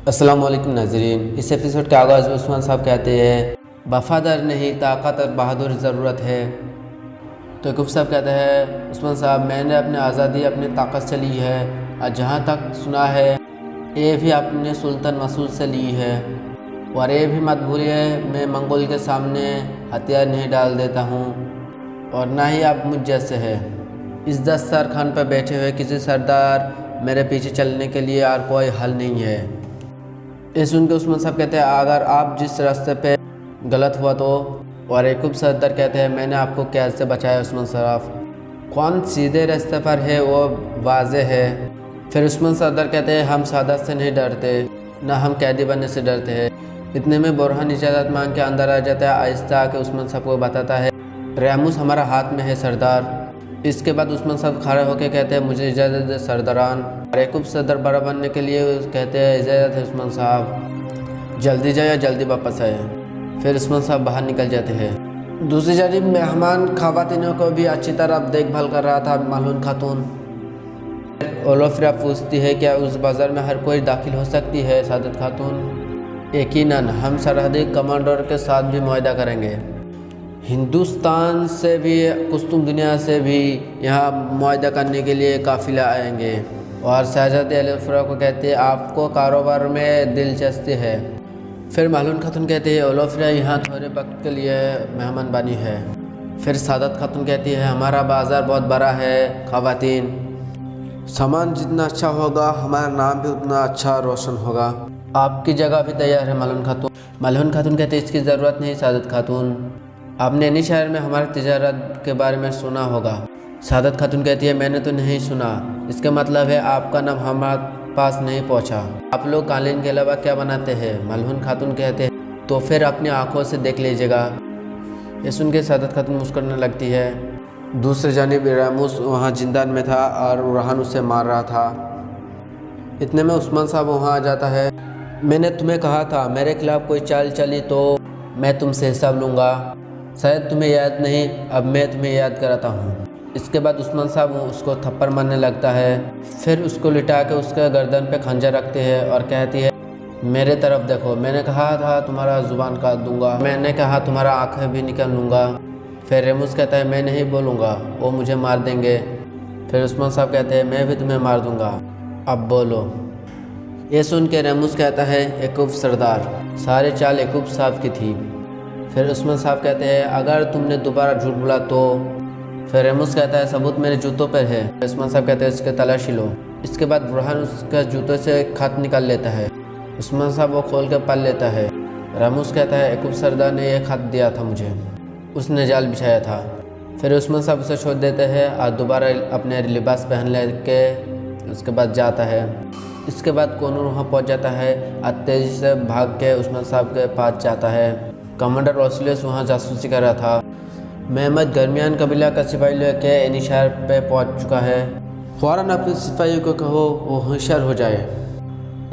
अस्सलाम वालेकुम नाज़रीन। इस एपिसोड के आगाज़ में उस्मान साहब कहते हैं वफ़ादार नहीं ताकत और बहादुर ज़रूरत है। तो याकूब साहब कहते हैं उस्मान साहब मैंने अपनी आज़ादी अपनी ताकत से ली है और जहाँ तक सुना है ये भी अपने सुल्तान मसूद से ली है। और ये भी मत भूलिए मैं मंगोल के सामने हथियार नहीं डाल देता हूँ और ना ही आप मुझ जैसे है। इस दस्तरखान पर बैठे हुए किसी सरदार मेरे पीछे चलने के लिए और कोई हल नहीं है। ये सुन के उस्मान साहब कहते हैं अगर आप जिस रास्ते पे गलत हुआ तो। और याकूब सरदार कहते हैं मैंने आपको कैद से बचाया उस्मान साहब, कौन सीधे रास्ते पर है वो वाज़े है। फिर उस्मान सरदार कहते हैं हम सादत से नहीं डरते ना हम कैदी बनने से डरते हैं। इतने में बुरहान इजाज़त मांग के अंदर आ जाता है। आहिस्ता आके उस्मान साहब को बताता है रैमूस हमारा हाथ में है सरदार। इसके बाद उस्मान साहब खड़े होकर कहते हैं मुझे इजाज़त दे सरदारान। और याकूब सरदार बड़ा बनने के लिए कहते हैं इजाज़त है उस्मान साहब, जल्दी जाए या जल्दी वापस आए। फिर उस्मान साहब बाहर निकल जाते हैं। दूसरी जानिब मेहमान खवातीनों को भी अच्छी तरह देखभाल कर रहा था मालून खातून। ओलोफ्रा पूछती है क्या उस बाज़ार में हर कोई दाखिल हो सकती है सादत खातून। यकीनन हम सरहदी कमांडर के साथ भी मुआहदा करेंगे, हिंदुस्तान से भी कुस्तुम दुनिया से भी यहाँ मुआहदा करने के लिए काफ़िला आएंगे। और शहजादी ओलोफ्रा को कहते हैं आपको कारोबार में दिलचस्पी है। फिर मालून खातून कहती है ओलोफ्रा यहाँ थोड़े वक्त के लिए मेहमान बानी है। फिर सादत खातून कहती है हमारा बाज़ार बहुत बड़ा है खवातीन, सामान जितना अच्छा होगा हमारा नाम भी उतना अच्छा रोशन होगा। आपकी जगह भी तैयार है मालून खातून। मालून खातून कहते हैं इसकी ज़रूरत नहीं सादत खातून, आपने इन्हीं शहर में हमारे तिजारत के बारे में सुना होगा। सादत खातून कहती है मैंने तो नहीं सुना, इसका मतलब है आपका नाम हमारे पास नहीं पहुंचा। आप लोग कालीन के अलावा क्या बनाते हैं। मालून खातून कहते हैं तो फिर अपनी आंखों से देख लीजिएगा। ये सुन के सादत खातून मुस्कुराने लगती है। दूसरी जानिब रैमूस वहाँ जिंदान में था और बुरहान उसे मार रहा था। इतने में उस्मान साहब वहाँ आ जाता है। मैंने तुम्हें कहा था मेरे खिलाफ कोई चाल चली तो मैं तुमसे हिसाब लूँगा, शायद तुम्हें याद नहीं, अब मैं तुम्हें याद कराता हूँ। इसके बाद उस्मान साहब उसको थप्पड़ मारने लगता है। फिर उसको लिटा के उसके गर्दन पे खंजर रखते हैं और कहती है मेरे तरफ देखो, मैंने कहा था तुम्हारा ज़ुबान काट दूंगा, मैंने कहा तुम्हारा आँखें भी निकाल लूँगा। फिर रेमूस कहता है मैं नहीं बोलूँगा, वो मुझे मार देंगे। फिर उस्मान साहब कहते हैं मैं भी तुम्हें मार दूँगा, अब बोलो। ये सुन के रेमूस कहता है याकूब सरदार, सारी चाल याकूब साहब की थी। फिर उस्मान साहब कहते हैं अगर तुमने दोबारा झूठ बोला तो। फिर रेमूस कहता है सबूत मेरे जूतों पर है। उस्मान साहब कहते हैं इसके तलाशी लो। इसके बाद बुरहान उसके जूतों से खत निकाल लेता है। उस्मान साहब वो खोल कर पढ़ लेता है। रेमूस कहता है याकूब सरदार ने यह खत दिया था मुझे, उसने जाल बिछाया था। फिर उस्मान साहब उसे छोड़ देते हैं और दोबारा अपने लिबास पहन ले के उसके बाद जाता है। इसके बाद कोनूर वहाँ पहुँच जाता है और तेज़ी से भाग के उस्मान साहब के पास जाता है। कमांडर ओसलियस वहाँ जासूसी कर रहा था। महमद गर्मियान कबीला का सिपाही लेके इन्हीं शहर पे पहुँच चुका है। फ़ौरन अपने सिपाहियों को कहो वो होशियार हो जाए,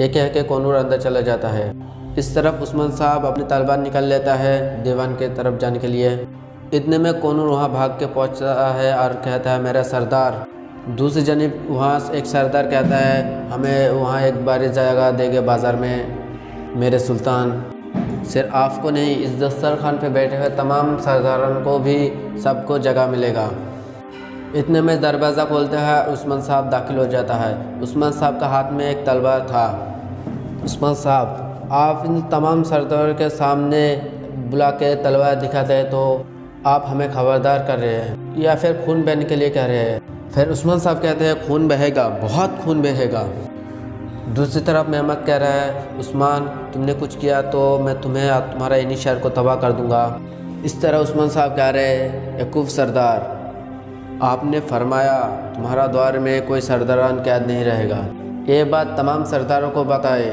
ये कह के कोनूर अंदर चला जाता है। इस तरफ उस्मान साहब अपनी तलवार निकाल लेता है दीवान के तरफ जाने के लिए। इतने में कोनूर वहाँ भाग के पहुँचता है और कहता है मेरा सरदार। दूसरी जानिब वहाँ एक सरदार कहता है हमें वहाँ एक बारी जगह देंगे बाज़ार में मेरे सुल्तान। सिर्फ आपको नहीं इस दस्तरखान पे बैठे हुए तमाम सरदारों को भी सबको जगह मिलेगा। इतने में दरवाज़ा खोलता है, उस्मान साहब दाखिल हो जाता है। उस्मान साहब का हाथ में एक तलवार था। उस्मान साहब आप इन तमाम सरदारों के सामने बुला के तलवार दिखाते हैं तो आप हमें खबरदार कर रहे हैं या फिर खून बहने के लिए कह रहे हैं। फिर उस्मान साहब कहते हैं खून बहेगा, बहुत खून बहेगा। दूसरी तरफ मेहमद कह रहा है उस्मान तुमने कुछ किया तो मैं तुम्हें तुम्हारा इन्हीं शहर को तबाह कर दूंगा। इस तरह उस्मान साहब कह रहे हैं याकूब सरदार आपने फरमाया तुम्हारा दौर में कोई सरदारान कैद नहीं रहेगा, ये बात तमाम सरदारों को बताए।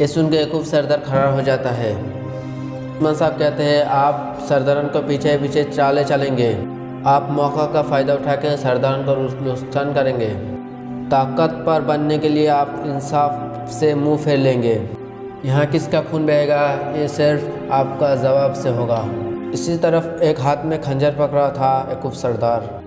ये सुन के याकूब सरदार खड़ा हो जाता है। उस्मान साहब कहते हैं आप सरदारान को पीछे पीछे चाले चलेंगे, आप मौका का फ़ायदा उठा के सरदारान को नुकसान करेंगे, ताकत पर बनने के लिए आप इंसाफ से मुंह फेर लेंगे। यहाँ किसका खून बहेगा ये सिर्फ आपका जवाब से होगा। इसी तरफ एक हाथ में खंजर पकड़ा था याकूब सरदार।